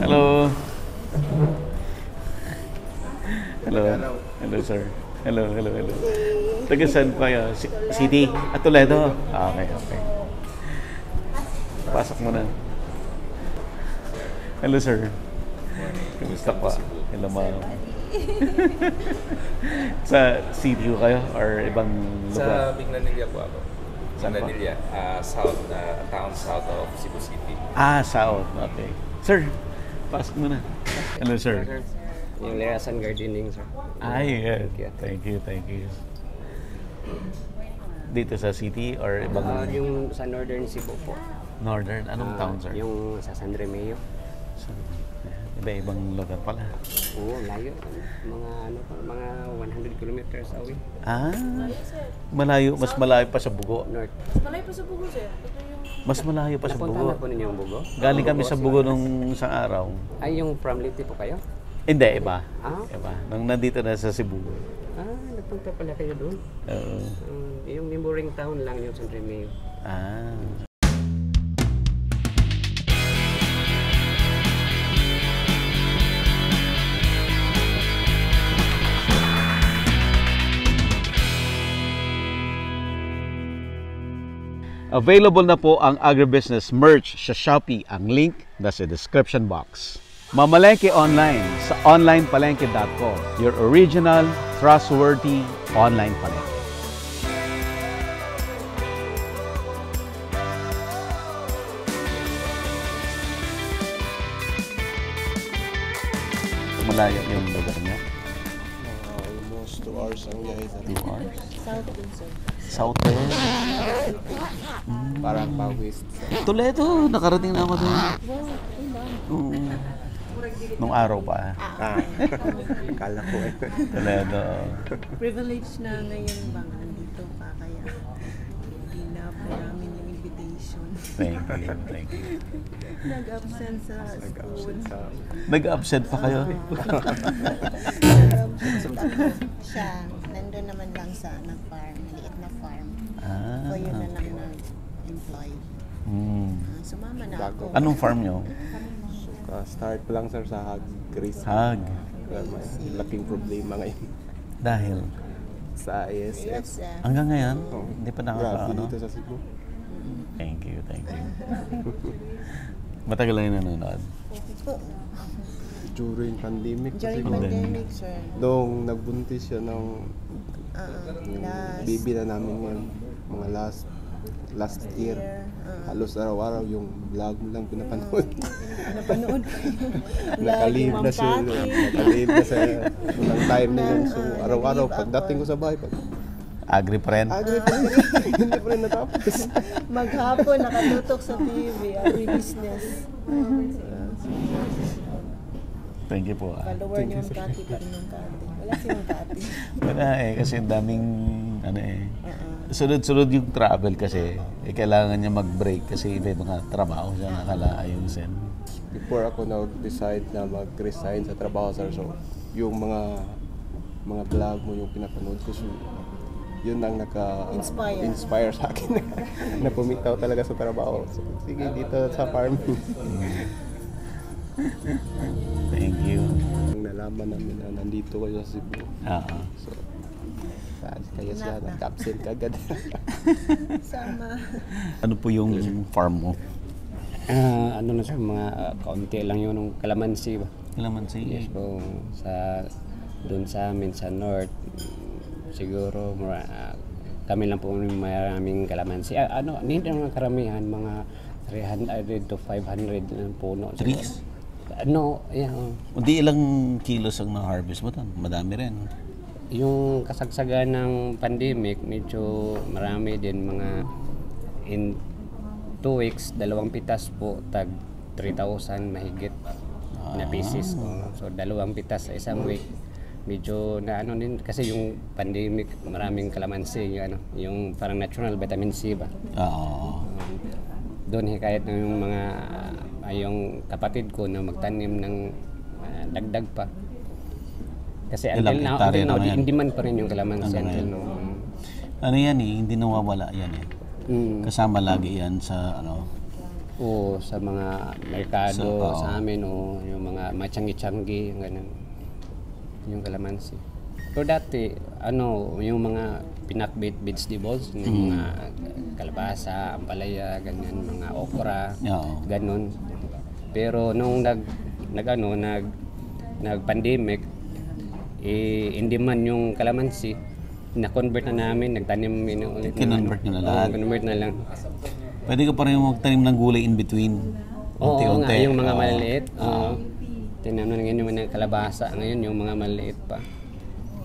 Hello. Hello. Hello, sir. Hello. Taga saan pa yun? City? At Toledo? Okay. Pasok mo na. Hello, sir. Kumusta pa? Hello, ma'am. Sa CTU kayo or ibang lugar? Sa Bignanilla po ako. Saan pa? Bignanilla, town south of Cebu City. South. Okay. Sir, pasok mo na. Hello, sir. Yung Lerasan Gardening, sir. Yeah. Thank you. Dito sa city or ibang... Yung sa Northern Cebu po. Northern? Anong town, sir? Yung sa San Remeo. Iba-ibang lugar pala. Oo, layo. Mga 100 kilometers away. Malayo. Mas malayo pa sa Bugo. North. Mas malayo pa sa Bugo, sir. Mas malayo pa sa Napunta Bugo. na po ninyo yung Bugo? Galing kami sa Bugo nung isang araw. Ay, yung from Leyte po kayo? Hindi, iba. Iba. Nung nandito na sa Cebu. Nagpunta pala kayo doon? Oo. Yung neighboring town lang yung San Remeo. Available na po ang agribusiness merch sa Shopee. Ang link nasa description box. Mamalengke online sa onlinepalengke.com. Your original, trustworthy online palengke. Malayo yung lugar niya. Almost 2 hours ang biyahe sa 2 hours? South din, sir. South din. Parang pa-west. Toledo, nakarating na ako doon. Wow, Nung araw pa. Akala ko eh. Toledo. privilege na ngayon bang andito ka kaya ginap namin yung invitation. Thank you. Nag-absent sa school. Nag-absent pa kayo? Siya, nandun naman lang sa farm, maliit na farm. So yun na lang nag-employ. Sumama na ako. Anong farm nyo? Start pa lang sir sa Hag. Grace. Hag. May laking problema ngayon. Dahil? Sa ISF. Hanggang ngayon? Hindi pa Grabe nakakaano? dito sa Cebu. Thank you. Matagal lang yung nanonood? During pandemic. During pandemic, sir. Nung nagbuntis siya ng Last baby na namin ngayon, mga last year. Halos araw-araw yung vlog mo lang pinapanood. napanood ko. Nakalib na siya. Nakalib na sa unang time na yun. So araw-araw, pagdating ko sa bahay, Agri pa rin? hindi pa rin natapos. Maghapon, nakatutok sa TV, agri-business. Thank you po. Follower niyo ang Kati pa rin yung Kati. Wala silang Kati. Wala kasi ang daming sunod-sunod yung travel kasi kailangan niya mag-break kasi may mga trabaho siya nakalaayusin. Before ako nag-decide na mag-resign sa trabaho, sir, so yung mga vlog mo yung pinapanood ko, so yun ang naka-inspire sa akin na pumitaw talaga sa trabaho. So, sige, dito sa farm. Thank you. Nung nalaman namin na nandito kayo sa Cebu. So, kaya siya nag-absent kagad. Sama. Ano po yung farm mo? Ano na sir, mga kaunti lang yun ng kalamansi ba? Kalamansi? Yes po, doon sa amin sa north, siguro kami lang po maraming kalamansi. Hindi naman karamihan, mga 300 to 500 ng puno. Trees? Hindi ilang kilos ang na-harvest mo doon? Madami rin. Yung kasagsagan ng pandemic, medyo marami din, mga in 2 weeks, 2 pitas po, tag 3,000 mahigit na pieces. So 2 pitas sa isang week. Medyo na din kasi yung pandemic, maraming kalamansi, yung parang natural vitamin C ba. Doon hikayat ng yung mga yung kapatid ko na magtanim ng dagdag pa. Kasi until now hindi man pa rin yung kalamansi until now. Ano yan hindi nawawala yan Kasama lagi yan sa O sa mga merkado So, sa amin o yung mga machangi-changi, ganun. Yung kalamansi. Pero dati, yung mga pinakbit vegetables, yung mga kalabasa, ampalaya, ganyan, mga okra, Oo. ganun. Pero nung nag-pandemic, hindi man yung kalamansi, na-convert na namin, nagtanim ulit. Kinonvert nyo na lahat? Convert na lang. Pwede ka pa rin magtanim ng gulay in between. Oo nga, yung mga maliliit. Tinanong na ngayon yung mga kalabasa, ngayon yung mga maliliit pa.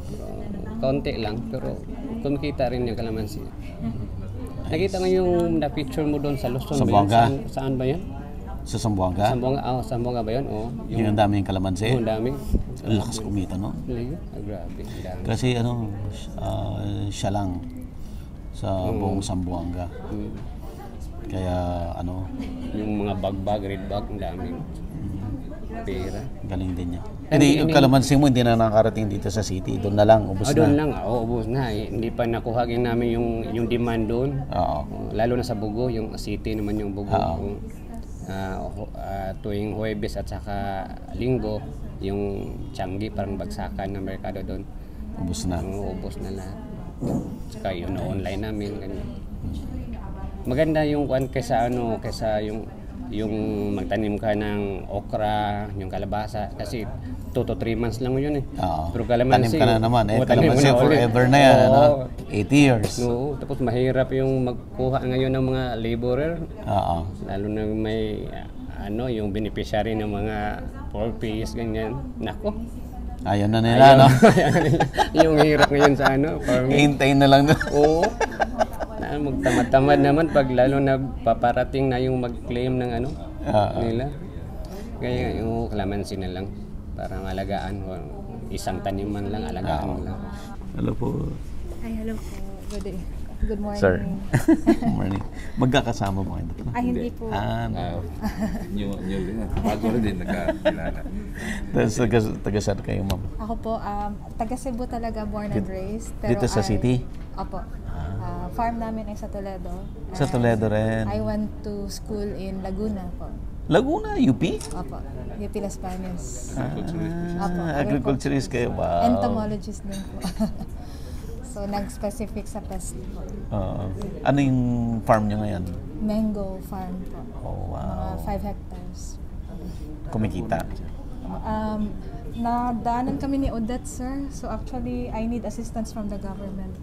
Pero, kaunti lang, pero kumikita rin yung kalamansi. Nakita mo yung na-picture mo doon sa Luzon. Zamboanga? Saan ba yan? Sa Zamboanga? Zamboanga ba yun? Yung ang daming kalamansi? Ang dami. Ang lakas kumita, no? Grabe, ang dami. Kasi siya lang sa buong Zamboanga. Kaya Yung mga bag, red bag, ang dami. Pera. galing din niya. Hindi, yung kalamansi mo hindi na nakarating dito sa city. Doon na lang, ubos na. Doon lang, ubos na. Hindi pa nakuhagin namin yung demand doon. Oo. Lalo na sa Bugo, yung city naman yung Bugo. Oo. Tuwing Huwebes at saka Linggo, yung Changi, parang bagsakan ng merkado doon. Ubos na. Ubos na lahat. Saka yun, online namin. Ganyan. Maganda yung kaysa yung magtanim ka ng okra, yung kalabasa, kasi 2 to 3 months lang yun eh. Oo. Pero kalamansi, Tanim ka na naman eh. tanim mo Kalamansi na ulit. forever na yan. Oo. 80 years. Oo, tapos mahirap yung magkuha ngayon ng mga laborer, Oo. lalo na may yung beneficiary ng mga 4Ps, ganyan. Nako. Ayaw na nila, no? Yung hirap ngayon sa farming. Hintayin na lang doon. Oo. Magtamad-tamad naman pag lalo na paparating na yung mag-claim ng nila. Kaya yung kalamansi na lang para malagaan. Isang taniman lang, alagaan mo lang. Hello po. Ay, hello po. Good morning. Sir. Good morning. Magkakasama mo kayo? Ay, hindi po. New din. Bago rin din nagkakilala. Taga saan kayo, ma'am? Ako po, taga Cebu talaga, born and raised. Pero Dito sa city? Opo. Farm namin ay sa Toledo. Sa Toledo rin. I went to school in Laguna po. Laguna, UP? Opo. UP Las Bañas. Opo, Agriculturist kayo. Wow. Entomologist din po. So, nag-specific sa pest po. Ano yung farm nyo ngayon? Mango farm po. Oh, wow. Mga 5 hectares. Kumikita. Nadaanan kami ni Odette, sir. So actually, I need assistance from the government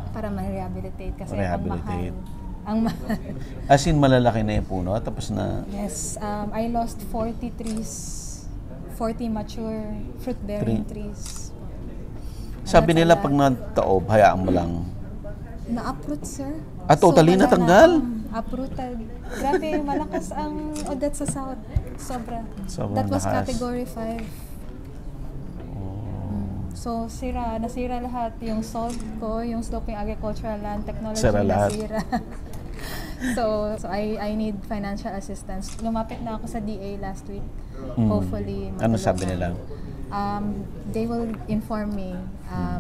para ma-rehabilitate kasi ang mahal. As in, malalaki na yung puno, tapos na... Yes, I lost 40 trees, 40 mature fruit-bearing trees. Sabi nila pag nataob, hayaan mo lang. Na-uproot, sir. Totally wala natanggal? Uprooted. Grabe, malakas ang Odette sa South. Sobra. Sobrang That was lakas. category 5. So, nasira lahat. Yung salt ko, yung sloping agricultural land technology, Sira lahat. nasira. so I need financial assistance. Lumapit na ako sa DA last week. Hopefully, Ano sabi nila? They will inform me.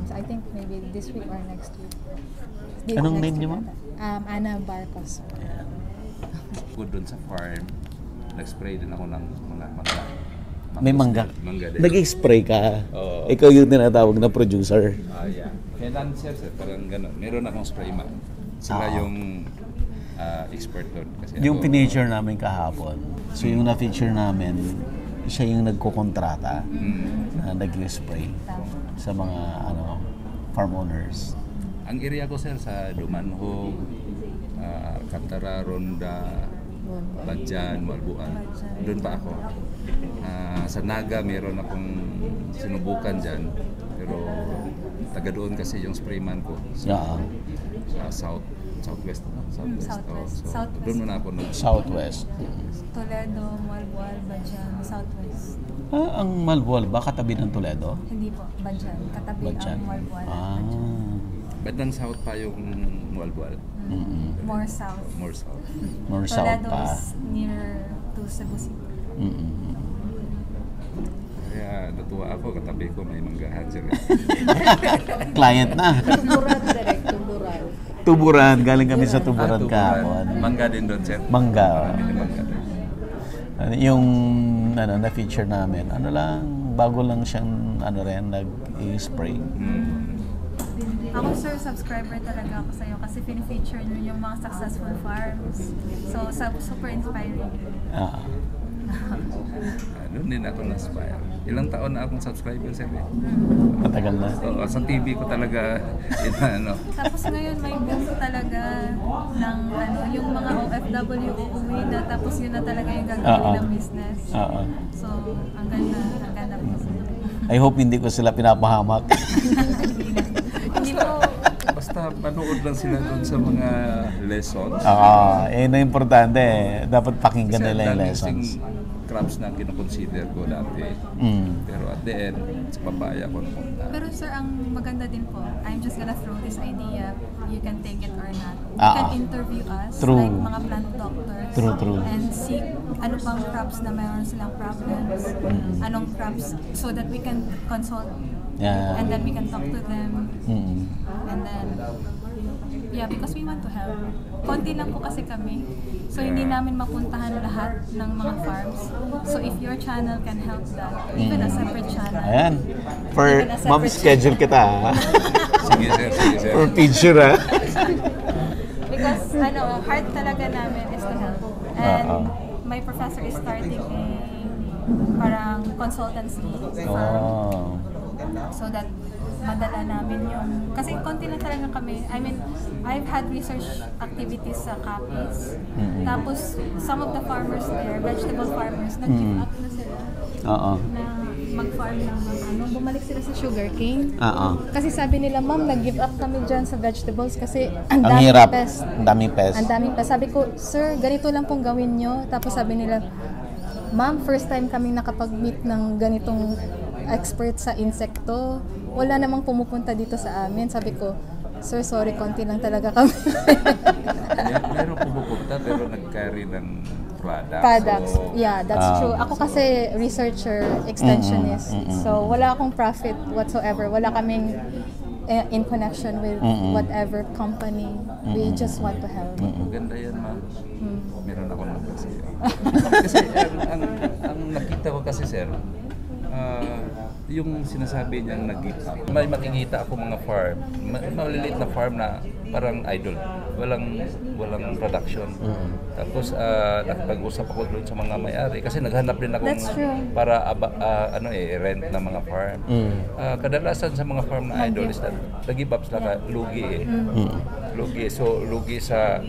So I think maybe this week or next week. Anong Next name niyo, week ma'am? ata. Ana Barcos. Good doon sa farm. Nag-spray din ako ng mga mangga. May mangga. Mangga din. Nag-spray ka. Oo. Ikaw yung tinatawag na producer. Yeah. Kailan sir, parang gano'n. Meron akong spray man. Sila yung expert doon. Kasi Yung ako, pineature namin kahapon. So yung na-feature namin, siya yung nagkokontrata na nag-spray sa mga farm owners. ang area ko sir sa Dumanhog, Alcantara, Ronda, Badjan, Malbuan. Doon pa ako. Sa Naga meron akong sinubukan dyan. Pero taga doon kasi yung sprayman ko. Sa Southwest. Southwest. So, Southwest. doon muna ako Southwest. Toledo, Malbual, Badjan, Southwest. Ang Malbual ba katabi ng Toledo? Hindi po, Badjan. Katabi Badjan. ang Malbual. Bandang south pa yung Mualbual. More south. More south. More south Toledo pa. is near to Cebu City. Kaya natuwa ako, katabi ko may manggahan sila. Client na. Tumburan, direct, tumburan. Tuburan, galing kami sa Tuburan kahapon. Mangga din doon, sir. Mangga. Marami din mangga doon. Yung na-feature namin, bago lang siyang nag-spray. Ako, sir, subscriber talaga ako sa'yo kasi pinifeature nyo yung mga successful farms. So, super inspiring. Doon din ako na-inspire. Ilang taon na akong subscriber, sir. Matagal na. So, sa TV ko talaga, Tapos ngayon, may boom talaga ng yung mga OFW uuwi na, tapos yun na talaga yung gagawin ng business. So, ang ganda po, sir. I hope hindi ko sila pinapahamak. Hindi po. Basta panood lang sila doon sa mga lessons. Yun ang importante. Dapat pakinggan Kasi nila yung ang daming lessons. crops na kinoconsider ko dati. Pero at the end, sa papaya ko napunta. Pero sir, ang maganda din po, I'm just gonna throw this idea, you can take it or not. You can interview us, like mga plant doctors, and see ano pang crops na mayroon silang problems, anong crops, so that we can consult, and then we can talk to them, and then, because we want to help. Konti lang po kasi kami, so hindi namin mapuntahan lahat ng mga farms. So if your channel can help that, even a separate channel. Ayan. Ma'am, schedule kita ha. Sige sir. For picture ha. Because heart talaga namin is to help. And my professor is starting a parang consultancy firm. So that madala namin yung... Kasi konti lang talaga kami. I mean, I've had research activities sa Capiz. Tapos, some of the farmers there, vegetable farmers, nag-give up na sila. Na mag-farm ng bumalik sila sa sugarcane. Kasi sabi nila, ma'am, nag-give up kami dyan sa vegetables kasi ang daming pest. Ang daming pest. Sabi ko, sir, ganito lang pong gawin nyo. Tapos sabi nila, ma'am, first time kaming nakapag-meet ng ganitong expert sa insekto. Wala namang pumupunta dito sa amin. Sabi ko, sir, sorry, konti lang talaga kami. Meron pumupunta pero nag-carry ng products. So, yeah, that's true. Ako kasi researcher, extensionist. So, wala akong profit whatsoever. Wala kaming in connection with whatever company. We just want to help. Maganda yan, ma'am. Meron ako number sa'yo. Kasi ang nakita ko kasi, sir, yung sinasabi niyang nag-give up. May makikita ako mga farm, maliliit na farm na parang idle. Walang production. Tapos nakipag-usap ako doon sa mga may-ari kasi naghanap din ako para rent ng mga farm. Kadalasan sa mga farm na idle is that nag-give up sila lugi Lugi. So lugi sa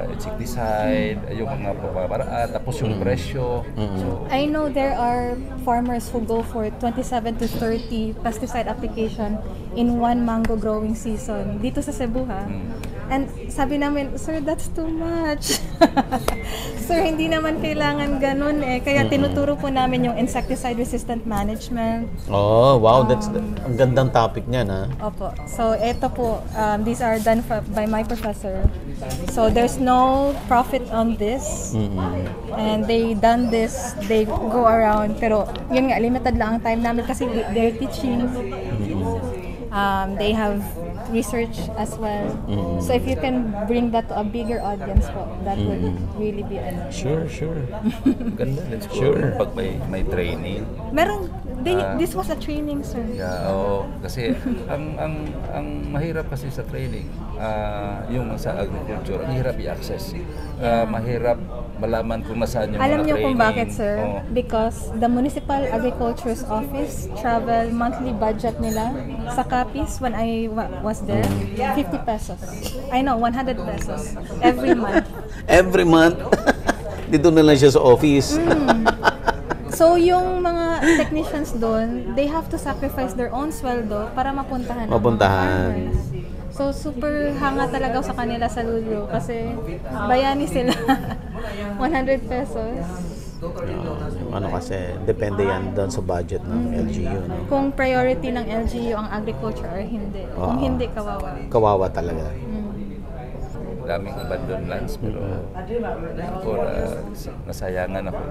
insecticide, yung mga paparaan, tapos yung presyo. So, I know there are farmers who go for 27 to 30 pesticide application in one mango growing season dito sa Cebu ha. And sabi namin, sir, that's too much. Sir, hindi naman kailangan ganun eh. Kaya tinuturo po namin yung insecticide resistant management. Oh, wow, that's ang gandang topic niyan ha. Opo. So ito po, these are done by my professor. So there's no profit on this. And they done this, they go around. Pero yun nga, limited lang ang time namin kasi they're teaching. They have research as well. So if you can bring that to a bigger audience po, that would really be Sure. ganda din siguro pag may training. Meron, this was a training, sir. Yeah, kasi ang mahirap kasi sa training, yung sa agriculture, ang hirap i-access. Mahirap malaman kung nasaan yung Alam mga niyo training. kung bakit, sir? Because the Municipal Agriculture's Office travel monthly budget nila sa Capiz when I was there, 50 pesos. I know, 100 pesos every month. Every month? Dito na lang siya sa office. So, yung mga technicians doon, they have to sacrifice their own sweldo para mapuntahan ng mga farmers. So, super hanga talaga sa kanila sa Lulu kasi bayani sila. 100 pesos. Kasi depende yan doon sa budget ng LGU. No? Kung priority ng LGU ang agriculture or hindi. Kung hindi, kawawa. Kawawa talaga. Daming abandoned lands pero ako nasayangan ako.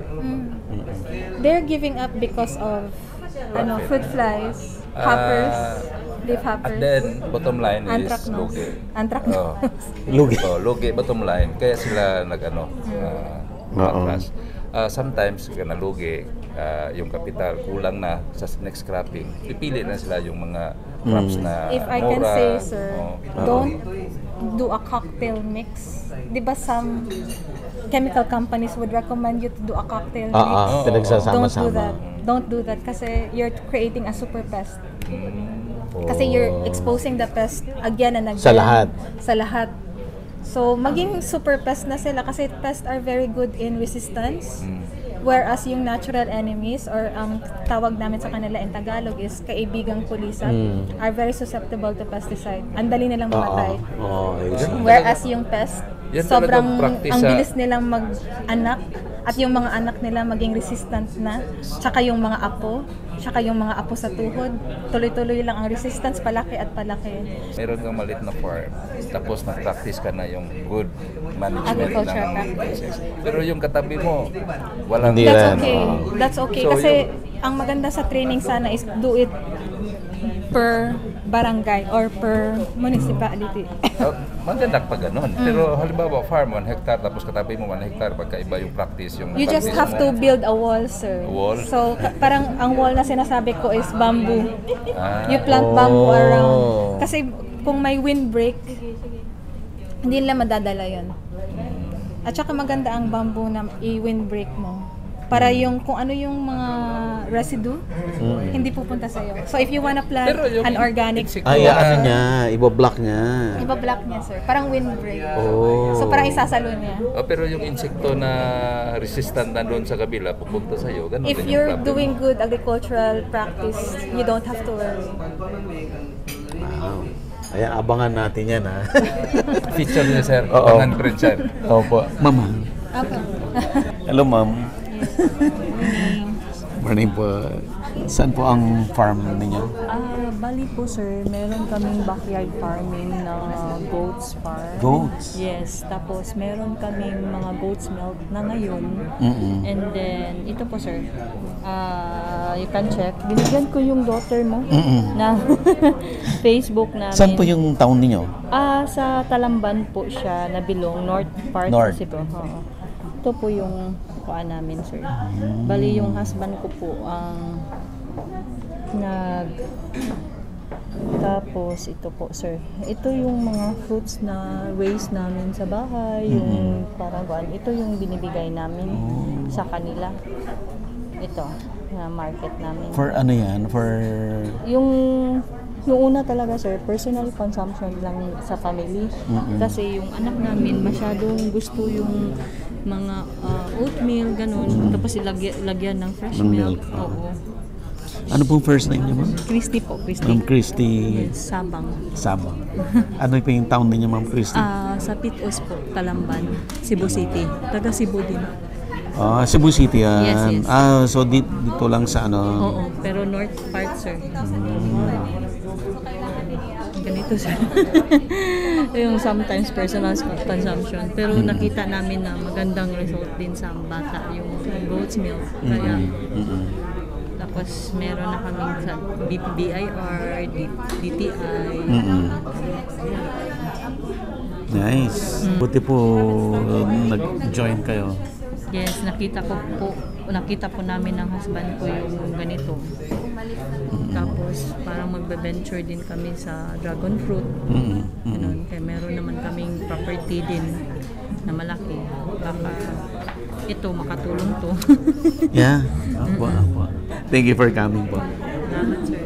They're giving up because of fruit flies, hoppers. Leaf hoppers. At then, bottom line is Anthracnose. lugi. Anthracnose. Lugi. Lugi, bottom line. Kaya sila matras. Sometimes, kaya lugi, yung kapital, kulang na sa next cropping. Pipili na sila yung mga crops na If I can mura. say, sir, Oh. don't do a cocktail mix. Di ba some chemical companies would recommend you to do a cocktail mix? Pinagsasama-sama. Don't do that kasi you're creating a super pest. Kasi you're exposing the pest again and again. Sa lahat. So, maging super pest na sila kasi pests are very good in resistance. Whereas yung natural enemies or tawag namin sa kanila in Tagalog is kaibigang pulisan are very susceptible to pesticide. Ang dali nilang mamatay. Whereas yung pest, Yan sobrang talagang practice ang sa- bilis nilang mag-anak at yung mga anak nila maging resistant na. Tsaka yung mga apo, tsaka yung mga apo sa tuhod, tuloy-tuloy lang ang resistance, palaki at palaki. Meron kang malit na farm, tapos na-practice ka na yung good management Agricultural ng practices. Pero yung katabi mo, walang... Hindi That's rin. okay. That's okay So, kasi ang maganda sa training sana is do it per barangay or per municipality. Maganda pa ganun. Pero halimbawa, farm 1 hectare, tapos katabi mo 1 hectare, pagkaiba yung practice. Yung You just practice have mo. to build a wall, sir. Wall? So, parang ang wall na sinasabi ko is bamboo. Ah. You plant bamboo around. Kasi kung may windbreak, hindi nila madadala yun. At saka maganda ang bamboo na i-windbreak mo. Para yung kung ano yung mga residue, hindi pupunta sa'yo. So, if you wanna plant Pero yung an organic, insect Ay, na- ano niya, ibablock niya. iba-block niya, sir. Parang windbreak. Oh. So, parang isasalo niya. Pero yung insekto na resistant na doon sa kabila, pupunta sa'yo. Ganun If din yung you're problem. doing good agricultural practice, you don't have to worry. Wow. Ayan, abangan natin yan, ha? Feature niya, sir. Oo. Abangan ko rin, sir. Opo. Mama. Apa? Hello, ma'am. Morning po. Saan po ang farm ninyo? Bali po sir, meron kaming backyard farming na goats farm. Goats? Yes, tapos meron kaming mga goat's milk na ngayon. And then, ito po sir, you can check. Binigyan ko yung daughter mo na Facebook namin. Saan po yung town ninyo? Sa Talamban po siya, nabilong, north part North. kasi po. Oo. Ito po yung kuhaan namin, sir. Bali, yung husband ko po ang tapos ito po, sir. Ito yung mga fruits na raise namin sa bahay, yung parang kuhaan. Ito yung binibigay namin sa kanila. Ito, na market namin. For ano yan? For... Yung una talaga sir, personal consumption lang sa family. Kasi yung anak namin masyadong gusto yung mga oatmeal, ganun. Tapos lagyan ng fresh milk. Oo. Ano pong first name niyo, ma'am? Christy po, Christy. Ma'am Christy Sabang. Sabang. Ano po yung town ninyo, ma'am Christy? Sa Pitos po, Talamban, Cebu City. Taga Cebu din. Cebu City yan. Yes, yes. So dito lang sa ano? Oo, pero north part sir. Ganito sir. Yung sometimes personal consumption. Pero nakita namin na magandang result din sa bata yung goat's milk. Kaya tapos meron na kaming sa BIR, DTI. Nice. Buti po nag-join kayo. Yes, nakita po namin ng husband ko yung ganito. Tapos parang magbe-venture din kami sa dragon fruit. Ganun. Kaya meron naman kaming property din na malaki. Baka ito makatulong to. Yeah. Apo. Thank you for coming po. Salamat sir.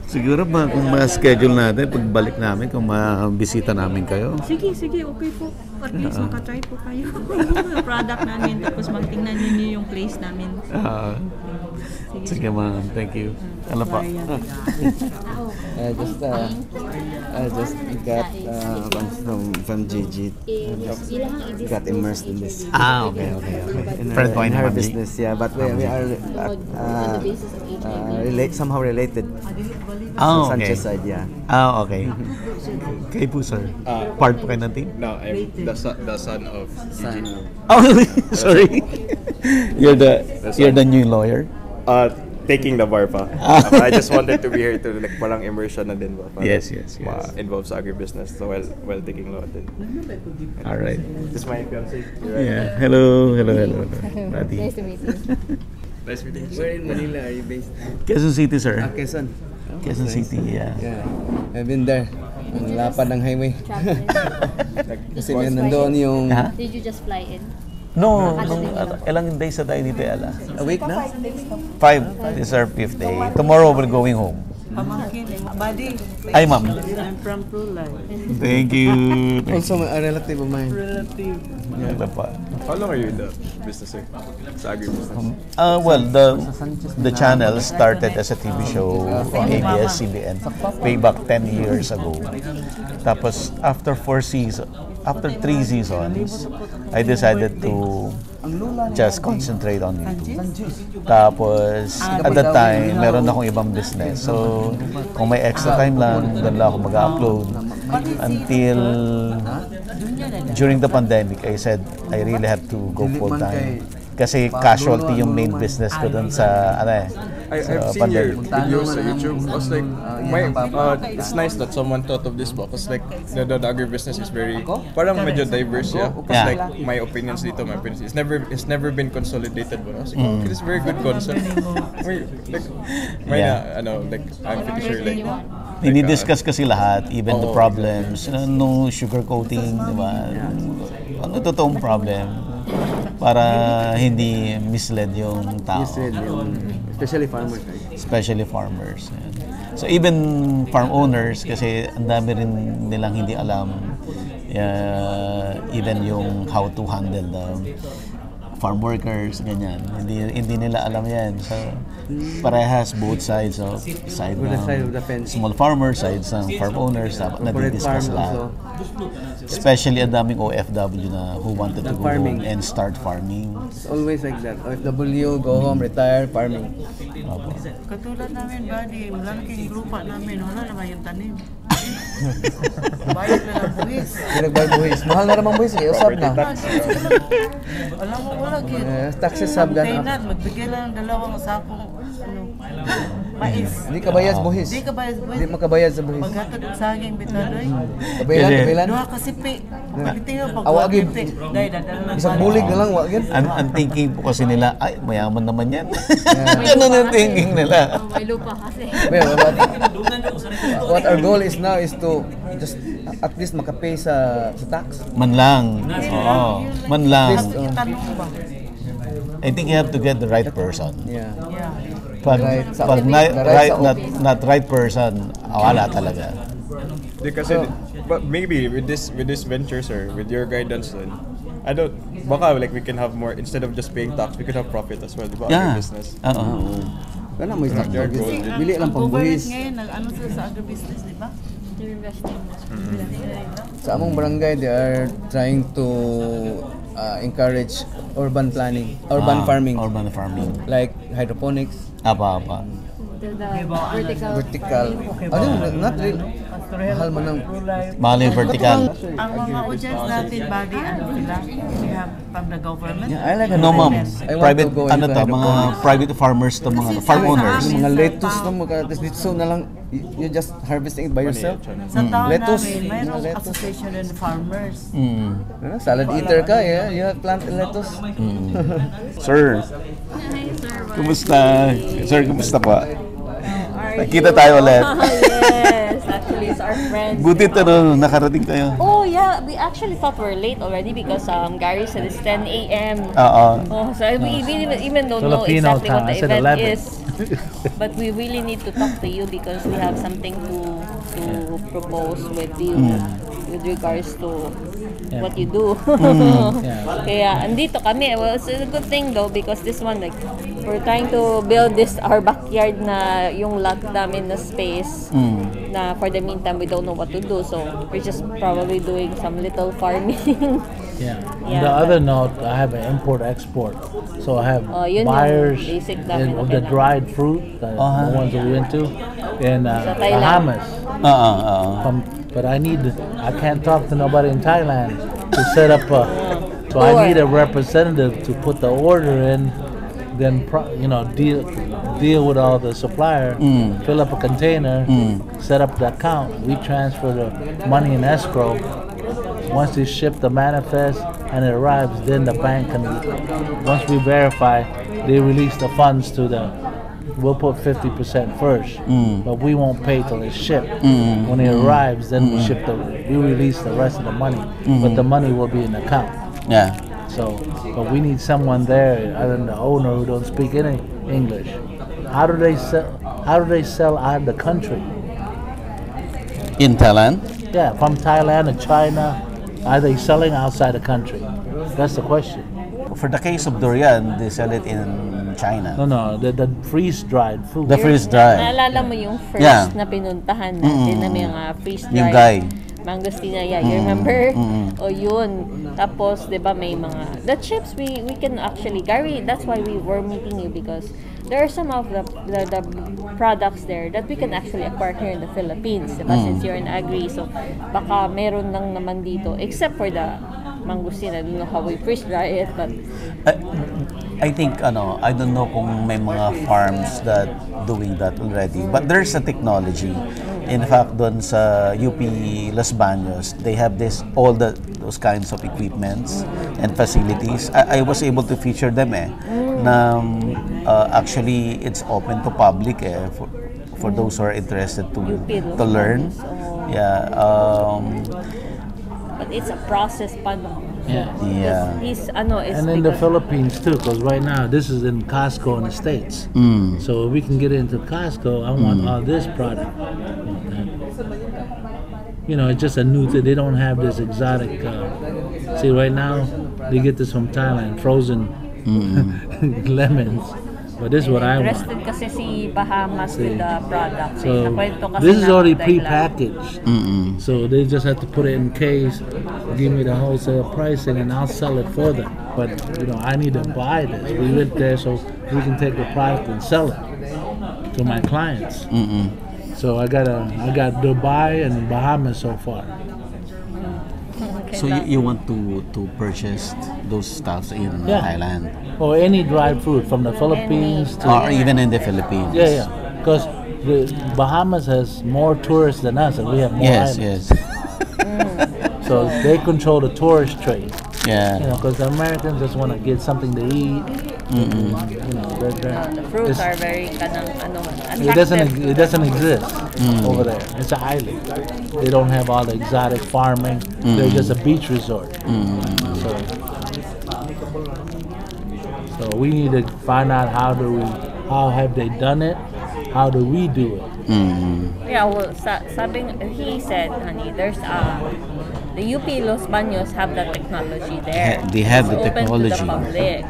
Siguro ba kung ma-schedule natin, pagbalik namin, kung ma-bisita namin kayo? Sige, okay po. At least makatry po kayo. Product namin. Tapos magtingnan niyo yung place namin. Sige ma'am, thank you. Ano pa? I just got from Gigi. Got immersed in this. Okay. Friend ko In yun her naman, G. business, yeah. But we are somehow related. Okay. Sanchez side, yeah. Okay. Kayo po, sir. Part po kayo ng team? No, I'm the son of Gigi. Oh, sorry. You're the new lawyer? taking the bar pa. I just wanted to be here to like parang immersion na din ba? Parang Yes. involved sa agribusiness. So while taking law din. All right. This is my fiancé. Yeah. Hello. Buddy. Nice to meet you. Nice meeting you. Where in Manila are you based? Quezon City, sir. Quezon. Quezon City, yeah. I've been there. Ang lapad ng highway. Kasi Just nandoon yung... Did you just fly in? No, ilang days na tayo dito, Ella? A week na? 5. This is our 5th day. Tomorrow we're going home. Pamangkin, buddy. Ay, ma'am. I'm from Prulay. Thank you. Also a relative of mine. Relative. Ito pa. How long are you in the business, sir? Sa agribusiness? Well, the channel started as a TV show on ABS-CBN way back 10 years ago. Tapos after 3 seasons, I decided to just concentrate on YouTube. Tapos at that time, meron akong ibang business. So kung may extra time lang, doon lang ako mag-upload. Until during the pandemic, I said I really have to go full time. Kasi casualty yung main business ko doon sa I've seen your videos on YouTube. I was like, it's nice that someone thought of this book. Because like the agribusiness is very, parang medyo diverse, yeah. Because like my opinions dito, it's never been consolidated. But I was like, okay, this is a very good concept. I'm pretty sure like. Ini-discuss kasi lahat, even the problems, no sugarcoating, di ba? Ano totoong problem? Para hindi misled yung tao. Especially farmers. Especially farmers. Yan. So even farm owners, kasi ang dami rin nilang hindi alam even yung how to handle the farm workers, ganyan. Hindi nila alam yan. So, parehas both sides of the fence. Small farmers, sides ng farm owners, dapat na-discuss lahat. Especially ang daming OFW na who wanted to go home and start farming. It's always like that. OFW, go home, retire, farming. Katulad namin, buddy, malaking grupa namin, wala naman yung tanim. Bayad na lang buhis. Pinagbayad buhis. Mahal na naman buhis, usap na. Alam mo, wala gid. Taxes have gone up. Magbigay lang ng 2 sakong mais. Hindi ka bayad buhis. Hindi makabayad sa buhis. Paghatod og saging bitadoy. Kabilan. Duha ka sipi. Bitingo pag awagid. Dai Isang bulig na lang wagid. Ang thinking po kasi nila, ay mayaman naman yan. Ganun ang thinking nila. May lupa kasi. What our goal is now is to just at least makapay sa tax. Man lang. Oo. Man lang. I think you have to get the right person. Yeah. Pag not right person, wala talaga. Kasi, but maybe with this venture, sir, with your guidance, then baka like we can have more, instead of just paying tax, we could have profit as well, diba? Yeah. Business. Kana mo stock bili lang pang buhis. Ngayon nag-ano sa agribusiness, di ba? They're investing. Sa among barangay, they are trying to encourage urban farming. Urban farming. Like hydroponics. Apa. Vertical. Not really. Mahal yung vertical. Ang mga audience natin, buddy, sila? We have from the government? Yeah, I like No, ma'am. Private, mga private farmers to mga farm owners. Mga lettuce na dito na lang, you just harvesting it by yourself. Sa town lettuce, namin, mayroong association and farmers. Salad eater ka, yeah? You have planted lettuce. Sir, kumusta? Sir, kumusta pa? Nakita tayo ulit. Yes, actually it's our friends. Buti nakarating tayo. Oh yeah, we actually thought we were late already because Gary said it's 10 a.m. So we even don't know exactly what the event is. But we really need to talk to you because we have something to propose with you with regards to what you do. Kaya andito kami. Well, it's a good thing though because this one like we're trying to build our backyard na yung lot namin na space na for the meantime we don't know what to do, so we're just probably doing some little farming. On the other note, I have an import-export, so I have buyers of the dried fruit, the ones that we went to, in Bahamas. But I can't talk to nobody in Thailand to set up so I need a representative to put the order in then deal with all the supplier, fill up a container, set up the account. We transfer the money in escrow. Once they ship the manifest and it arrives, then the bank can. Once we verify, they release the funds to the. We'll put 50% first, but we won't pay till it's shipped. When it arrives, then we release the rest of the money, but the money will be in the account. Yeah. So, but we need someone there other than the owner who don't speak any English. How do they sell? How do they sell out of the country? In Thailand? Yeah, from Thailand and China. Are they selling outside the country? That's the question. For the case of durian, they sell it in China. No, the freeze-dried food. The freeze-dried. Naalala mo yung first na pinuntahan natin na may mga freeze-dried. Yung guy. Mangostina, yeah, you remember? O yun. Tapos, di ba, may mga... The chips, we can actually... Gary, that's why we were meeting you because there are some of the products there that we can actually acquire here in the Philippines. Diba? Since you're in agri, so baka meron lang naman dito. Except for the mangostina. I don't know how we freeze-dry it, but... I think, I don't know kung may mga farms that doing that already. But there's a technology. In fact, doon sa UP Los Baños, they have all those kinds of equipments and facilities. I was able to feature them na actually it's open to public for those who are interested to learn. Yeah. But it's a process pa no. Yeah. He's and in the Philippines too, because right now this is in Costco in the States. So we can get into Costco. I want all this product. It's just a new thing. They don't have this exotic. See, right now they get this from Thailand, frozen lemons. But this is what I want. Interested kasi si Bahamas with the product. So this is already pre-packaged. So they just have to put it in case, give me the wholesale pricing, and I'll sell it for them. But I need to buy this. We went there so we can take the product and sell it to my clients. So I got Dubai and Bahamas so far. So you want to purchase those stuffs in Thailand? Or any dried fruit from the Philippines to... Or even in the Philippines. Yeah. Because the Bahamas has more tourists than us, and we have more islands. Yes. So they control the tourist trade. Yeah. Because the Americans just want to get something to eat. The fruits are very attractive. It doesn't exist over there. It's an island. They don't have all the exotic farming. They're just a beach resort. So we need to find out how have they done it? How do we do it? Yeah, well, he said, honey, there's the UP Los Baños have the technology there. They have the open technology. To the public.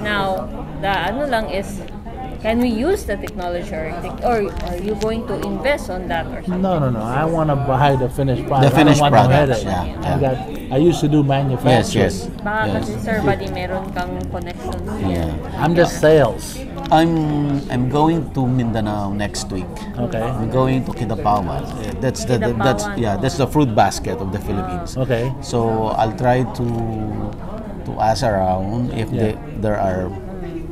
Now, the lang is, can we use the technology or are you going to invest on that or something? No. I want to buy the finished product. The finished product. I used to do manufacturing. Yes. Baka kasi sir, buddy, meron kang connection. Yeah. I'm just sales. I'm going to Mindanao next week. Okay. I'm going to Kidapawan. That's the fruit basket of the Philippines. Okay. So I'll try to ask around if there are.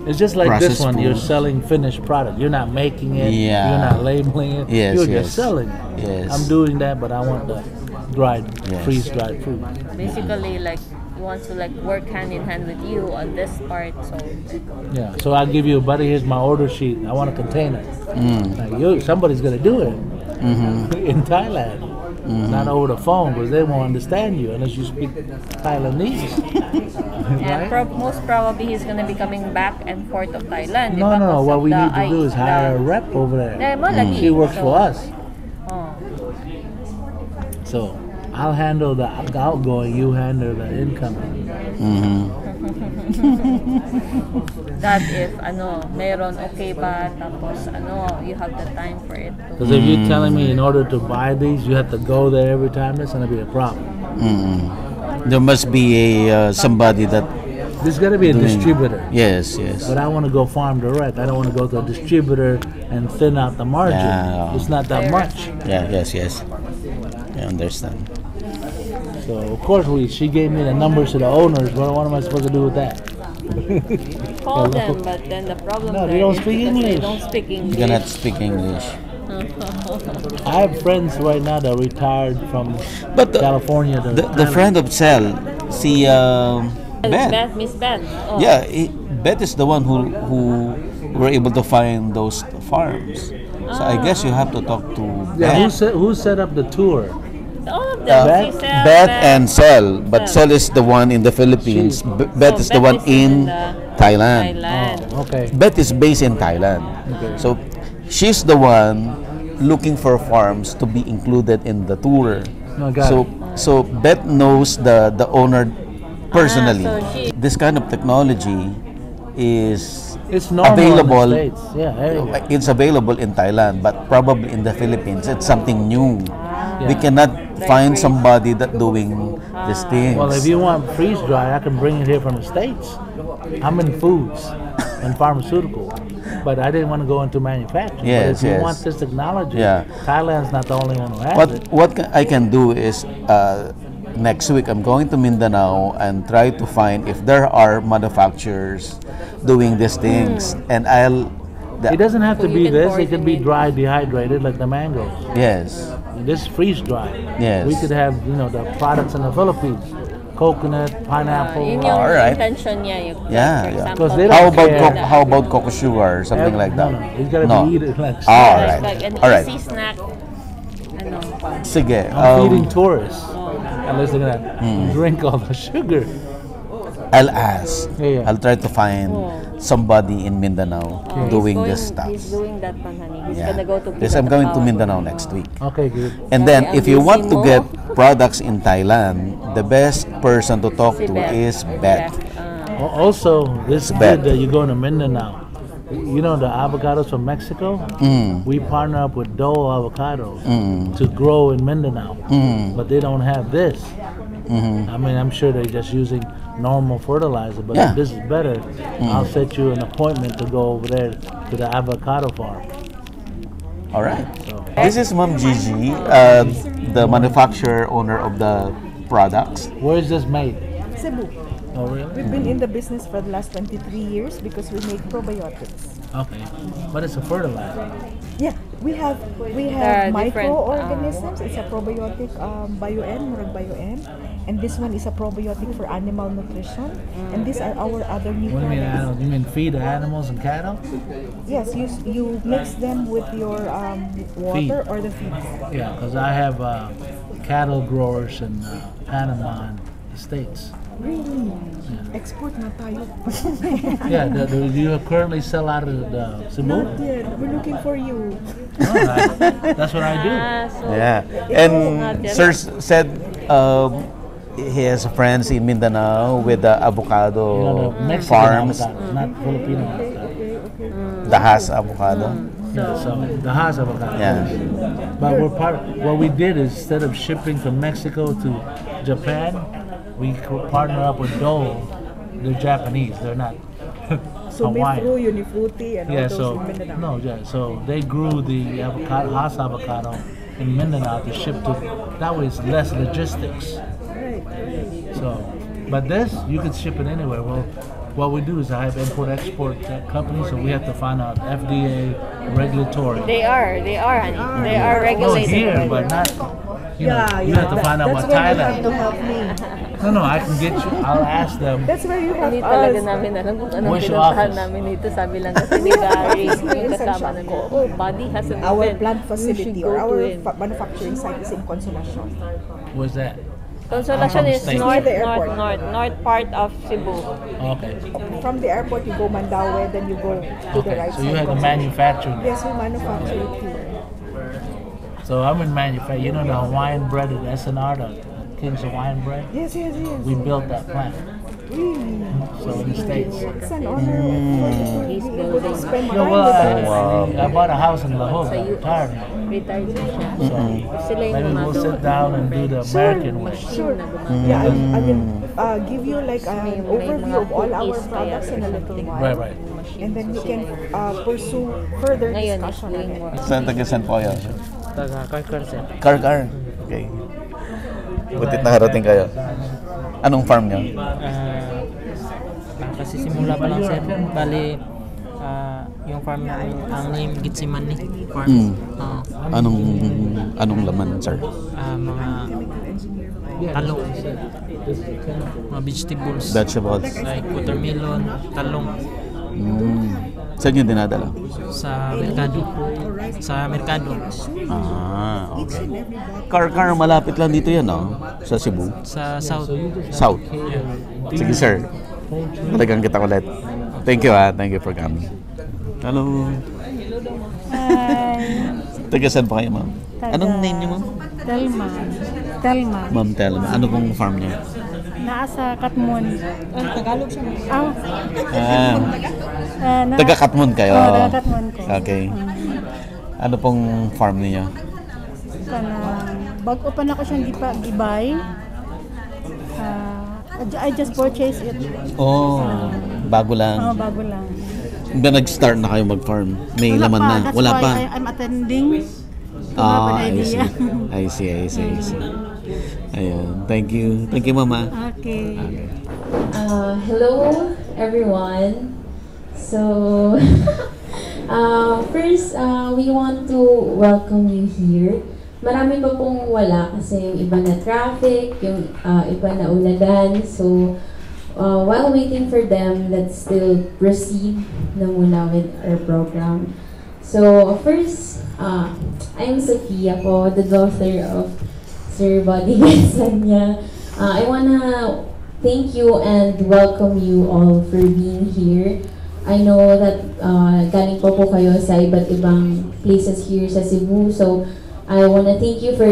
It's just like this one. Food. You're selling finished product. You're not making it. Yeah. You're not labeling it. Yes. You're just selling it. Yes. I'm doing that, but I want the freeze-dried fruit. Basically, like you want to work hand in hand with you on this part. So. Yeah. So I'll give you, buddy. Here's my order sheet. I want a container. Somebody's gonna do it in Thailand. Not over the phone because they won't understand you unless you speak Thailandese. And most probably he's going to be coming back and forth of Thailand. No. What we need to do is hire a rep over there. She works for us. So I'll handle the outgoing, you handle the incoming. That if meron okay ba tapos you have the time for it. Because if you're telling me in order to buy these you have to go there every time, that's gonna be a problem. There must be somebody that. There's gotta be a distributor. Yes. But I want to go farm direct. I don't want to go to a distributor and thin out the margin. It's not that much. Yes. I understand. So of course she gave me the numbers to the owners, but what am I supposed to do with that? call them, but then the problem No, there they don't is speak because English. They don't speak English. You cannot speak English. I have friends right now that retired from California. To The friend of Cell, si Beth. Miss Beth. Oh. Yeah, Beth is the one who were able to find those farms. So I guess you have to talk to Yeah, Beth. who set up the tour? All of them. Beth? Beth and Cell, but Cell is the one in the Philippines. Beth is the one in Thailand. Okay. Beth is based in Thailand. So she's the one looking for farms to be included in the tour. Oh, got So it. so Beth knows the owner personally. so she- This kind of technology is It's normal available. in the States. Yeah, everywhere. It's available in Thailand, but probably in the Philippines, it's something new. We cannot find somebody that doing these things. Well, if you want freeze dry, I can bring it here from the States. I'm in foods and pharmaceutical, but I didn't want to go into manufacturing. Yes, but if you yes. want this technology, Yeah. Thailand's not the only one who has it. I can do is next week I'm going to Mindanao and try to find if there are manufacturers doing these things, and It doesn't have to So you be can this. It can be coordinate. dry, dehydrated, like the mangoes. Yes. This freeze dry. Yes. We could have, the products in the Philippines: coconut, pineapple. Yun yung All right. intention niya. Yung, Yeah, for yeah. example, Because they How don't about care. how about cocoa sugar, something like that? No, it's gotta No. be eaten like. All it's right. like an All right. easy snack. Ano. Sige. I'm feeding tourists. Unless they're gonna drink all the sugar. I'll ask. Yeah. I'll try to find somebody in Mindanao doing He's this stuff. He's doing that man, honey. He's Yeah. gonna go to Yes, I'm going to Mindanao next week. Okay, good. And Okay, then, ang if you busy want to mo. get products in Thailand, the best person to talk Si to Beth. is Beth. Also, this is bad. good that you're going to Mindanao. You know the avocados from Mexico? We partner up with Dole Avocados to grow in Mindanao, but they don't have this. I mean, I'm sure they're just using normal fertilizer, but Yeah. if this is better, I'll set you an appointment to go over there to the avocado farm. All right. So, This is Ma'am Gigi, the manufacturer owner of the products. where is this made? Cebu. Oh, really? We've been in the business for the last 23 years because we make probiotics. Okay, but it's a fertilizer. Yeah, we have There are different, microorganisms. It's a probiotic bio-N, murag bio-N, and this one is a probiotic for animal nutrition. And these are our other new What do you mean products. animals? You mean feed the animals and cattle? Yes, you mix them with your water or the feed. Yeah, because I have cattle growers in Panama and the States. Really? Export na tayo. Yeah, do you currently sell out of the Cebu? Not yet. We're looking for you. That's what I do. Yeah. And Sir said he has friends in Mindanao with the avocado The Mexican farms, avocado, not Filipino avocado. the Haas avocado. Yeah, so the Haas avocado. Yeah. But what we did is instead of shipping from Mexico to Japan, we partner up with Dole. They're Japanese. They're not So Hawaiian. Mifru, Unifruti, and all Yeah, those so in Mindanao. so they grew the avocado, Haas avocado in Mindanao to ship to. That way, it's less logistics. Right. So, but this you could ship it anywhere. Well, what we do is I have import-export companies, so we have to find out FDA regulatory. They are, honey. They are No, regulated. here, but not. You have to find out what That's where you have Thailand. to help me. No, I can get you. I'll ask them. That's where you have Hindi talaga us. namin alam kung anong Where's your pinuntahan office? namin dito. Sabi lang kasi ni Gary, yung kasama namin, oh, Buddy has an Our event. plant You facility should or go our to it. manufacturing site is in Consolacion. Where's that? Consolacion I'm from is States. Near the airport. north part of Cebu. Okay. From the airport, you go Mandaue, then you go to the Okay. right So side. you have the manufacturing. Yes, we manufacture it here. So I'm in manufacturing. You know the Hawaiian bread at SNR, the King's Hawaiian bread? Yes. We built that plant. Really? So in the States. It's an honor for you He's to be able to building. spend Yeah, time well, with us. I bought a house in Lahore. Sa I'm US. retired now. Retired na siya. So Sila yung maybe we'll gumagawa. sit down and do the American way. Sure. Na gumagawa. Yeah, I will give you like an May overview mga of all our cookies products kaya in a or little something. while. Right. And then we can pursue further Ngayon, it's discussion on doing it. more. Saan taga-San po yun? Taga-Carcarset. Car. Okay. Butit nakarating kayo. Anong farm nyo? kasi simula pa lang sir. Bali, yung farm namin, ang name Gitsimani Farm. Anong laman, sir? Mga talong, mga vegetables. Like watermelon, talong. Saan yung dinadala? Sa merkado. Okay. Car malapit lang dito yan, no? Sa Cebu? Sa South. Yeah. Sige, sir. Talagang kita ulit. Thank you, Thank you for coming. Hello. Hi. Taga saan pa kayo, ma'am? Anong name niyo, ma'am? Telma. Ma'am Telma. Ano pong farm niya? Nasa Katmon. Tagalog siya. Taga Katmon kayo? Taga Katmon ko. Okay. Ano pong farm niya? Bago pa na ko siyang gibay. I just purchased it. Bago lang. Bago lang. Ba nag-start na kayo mag-farm? May laman na? Wala pa? I'm attending. I see. Ayun. Thank you, Mama. Okay. Hello, everyone. So, first, we want to welcome you here. Marami pa pong wala kasi yung iba na traffic, yung iba na uladan. So, while waiting for them, let's still proceed na muna with our program. So, first, I'm Sophia po, the daughter of Sir Buddy Gansanya. I wanna thank you and welcome you all for being here. I know that galing po kayo sa iba't ibang places here sa Cebu. So, I wanna thank you for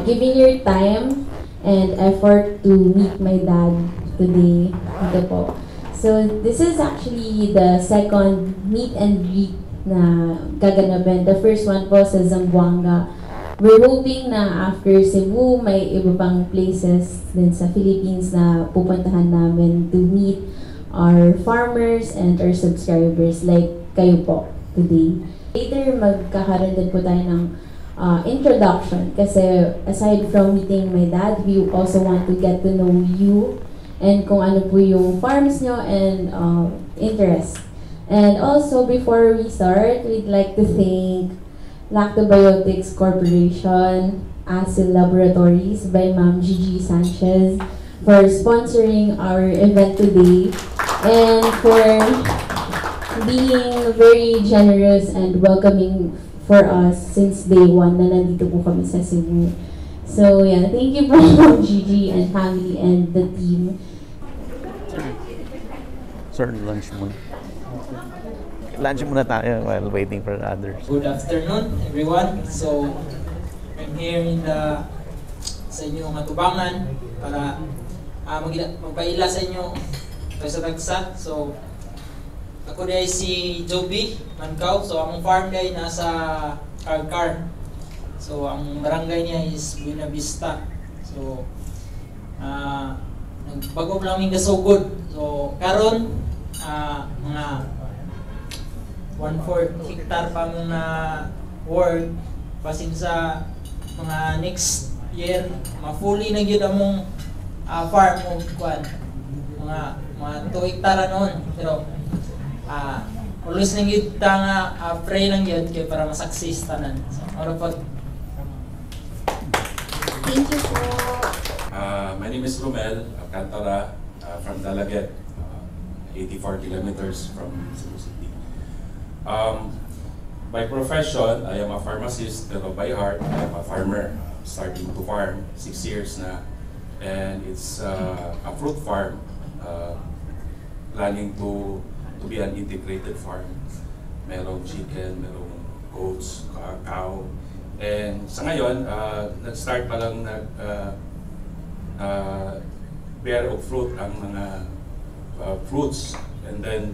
giving your time and effort to meet my dad today. Ito po. So, this is actually the second meet and greet na gaganapin. The first one po sa Zamboanga. We're hoping na after Cebu, may iba pang places din sa Philippines na pupuntahan namin to meet our farmers and our subscribers like kayo po today. Later, magkakaroon din po tayo ng introduction kasi aside from meeting my dad, we also want to get to know you and kung ano po yung farms nyo and interest. And also, before we start, we'd like to thank Lactobiotics Corporation, Acil Laboratories by Ma'am Gigi Sanchez for sponsoring our event today and for being very generous and welcoming for us since day one na nandito po kami sa Cebu. So yeah, thank you po Ma'am Gigi and family and the team. Sir, lunch muna. Lunch muna tayo while waiting for others. Good afternoon, everyone. So, I'm here in sa inyong matubangan para magpaila sa inyo sa Tagsat. So, ako day si Joby Mancaw. So, ang farm day nasa Carcar. So, ang barangay niya is Buena Vista. So, nagbago lang yung gasugod. So, karon mga 1/4 hectare pa mong na work pasin sa mga next year ma-fully na gyud among farm mo kwan mga 2 hectare noon pero always lang gyud ta nga pray lang gyud kay para ma-success tanan. So oro po. Thank you po. My name is Romel Alcantara from Dalaget, 84 kilometers from Cebu City. By profession, I am a pharmacist, pero by heart, I am a farmer. Starting to farm 6 years na, and it's a fruit farm. Planning to be an integrated farm. Merong chicken, merong goats, cow, and sa ngayon, nag-start pa lang bear of fruit ang mga fruits, and then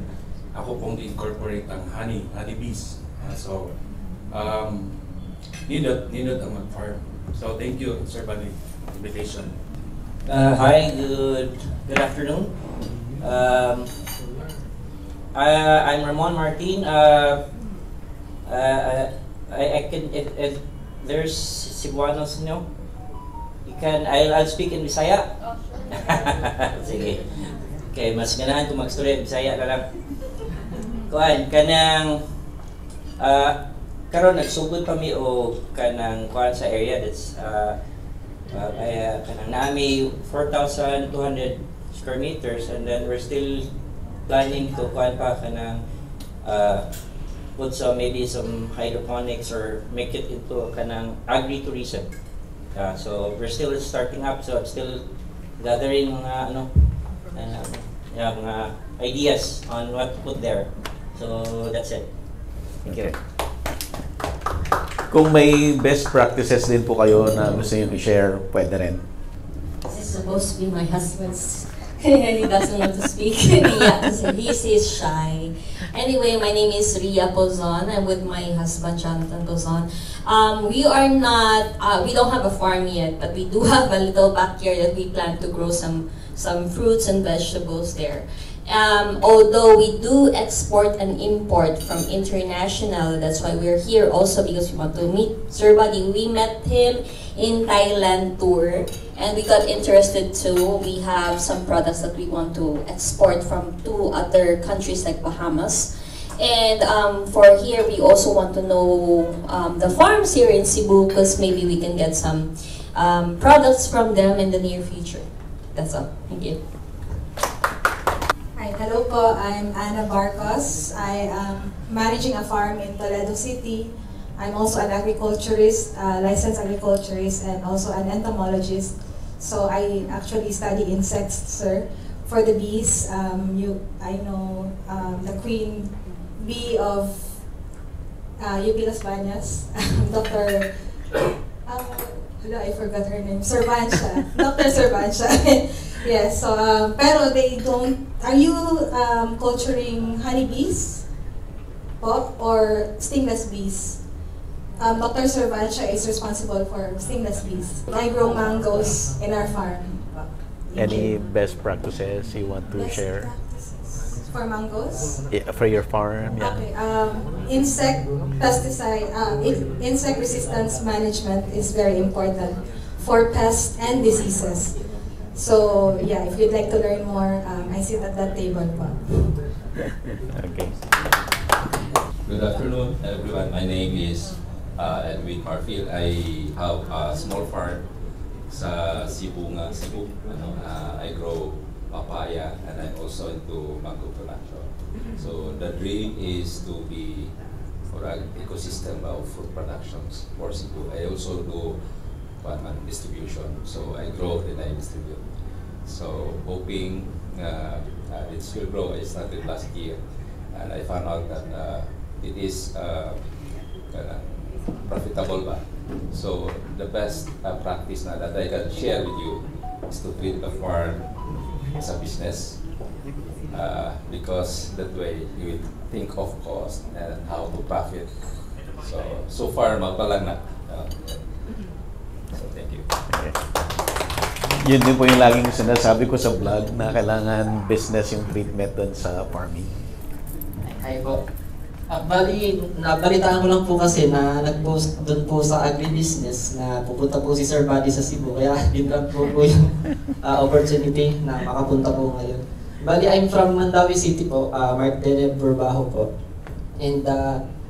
ako pong incorporate ang honeybees. So, needed ang mag-farm. So, thank you, Sir Buddy, invitation. Hi, good afternoon. I'm Ramon Martin. I can, if there's Cebuanos, you know, I'll speak in Bisaya. Sige. Kay mas ganahan ko mag-story Bisaya na lang. Kuan kanang karon nagsugod pa mi o kanang kuan sa area that's kanang nami 4,200 square meters, and then we're still planning to kuan pa kanang put some maybe some hydroponics or make it into kanang agri-tourism. So we're still starting up, so I'm still gathering mga mga ideas on what to put there. So that's it. Thank you. Kung may best practices din po kayo na gusto nyo i-share, pwede rin. This is supposed to be my husband's. He doesn't want to speak. He's shy. Anyway, my name is Ria Pozon. I'm with my husband, Jonathan Pozon. We are not, we don't have a farm yet, but we do have a little backyard that we plan to grow some fruits and vegetables there. Although we do export and import from international, that's why we're here also, because we want to meet Sir Buddy. We met him in Thailand tour, and we got interested too. We have some products that we want to export from to other countries like Bahamas. And for here, we also want to know the farms here in Cebu, because maybe we can get some products from them in the near future. That's all. Thank you. Hi, hello po. I'm Ana Barcos. I am managing a farm in Toledo City. I'm also an agriculturist, licensed agriculturist, and also an entomologist. So I actually study insects, sir. For the bees, I know the queen bee of UP Las Bañas, Dr. I forgot her name. Servancia. Dr. Servancia. Yes, so, pero they don't, are you culturing honeybees po, or stingless bees? Dr. Servancia is responsible for stingless bees. I grow mangoes in our farm. Any best practices you want to share? For mangoes? Yeah, for your farm, yeah. Okay, insect resistance management is very important for pests and diseases. So yeah, if you'd like to learn more, I sit at that table. Okay. Good afternoon, everyone. My name is Edwin Marfield. I have a small farm sa Cebu. I grow papaya, and I'm also into mango production. So the dream is to be for an ecosystem of food productions for Cebu. I also do distribution, so I grow and I distribute. So hoping it will grow. I started last year, and I found out that it is profitable ba. So the best practice na that I can share with you is to treat the farm as a business, because that way you will think of cost and how to profit. So far mapalang na. So thank you. Okay. Yun din po yung laging sinasabi ko sa vlog, na kailangan business yung treatment doon sa farming. Hi po. Bali, nabalitaan ko lang po kasi na nag-post doon po sa agribusiness na pupunta po si Sir Buddy sa Cebu. Kaya yun lang po yung opportunity na makapunta po ngayon. Bali, I'm from Mandawi City po, Mark Deneb Burbaho po. And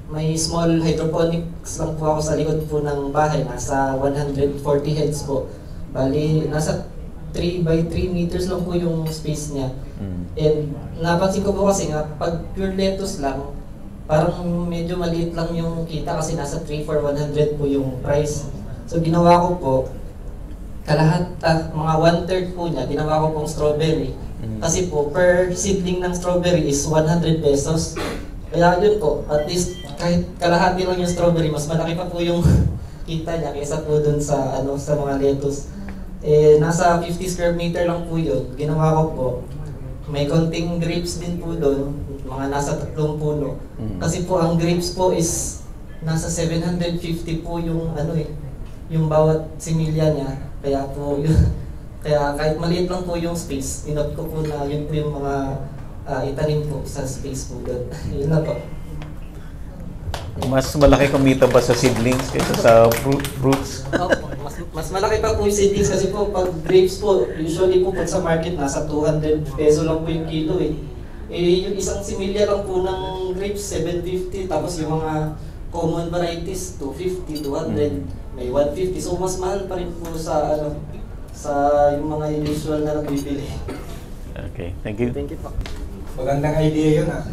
may small hydroponics lang po ako sa likod po ng bahay. Nasa 140 heads po. Bali, nasa 3 by 3 meters lang po yung space niya. And napansin ko po kasi nga, pag pure lettuce lang, parang medyo maliit lang yung kita kasi nasa 3 for 100 po yung price. So ginawa ko po, mga 1/3 po niya, ginawa ko pong strawberry. Kasi po, per seedling ng strawberry is 100 pesos. Kaya yun po, at least kahit kalahati lang yung strawberry, mas malaki pa po yung kita niya kaysa po dun sa, sa mga lettuce. Nasa 50 square meter lang po yun. Ginawa ko po, may konting grapes din po doon, mga nasa 3 puno. Kasi po ang grapes po is nasa 750 po yung yung bawat similya niya. Kaya po yun, kaya kahit maliit lang po yung space, tinot ko po na yun po yung mga itanim po sa space po doon. Yun na po. Mas malaki kumita ba sa seedlings kaysa sa fruits? Mas malaki pa po yung savings kasi po pag grapes po, usually po pag sa market nasa 200 peso lang po yung kilo eh. Eh yung isang similya lang po ng grapes 750 tapos yung mga common varieties 250, 200, may 150. So mas mahal pa rin po sa ano sa yung mga usual na nabibili. Okay, thank you. Thank you po. Magandang idea yun ah.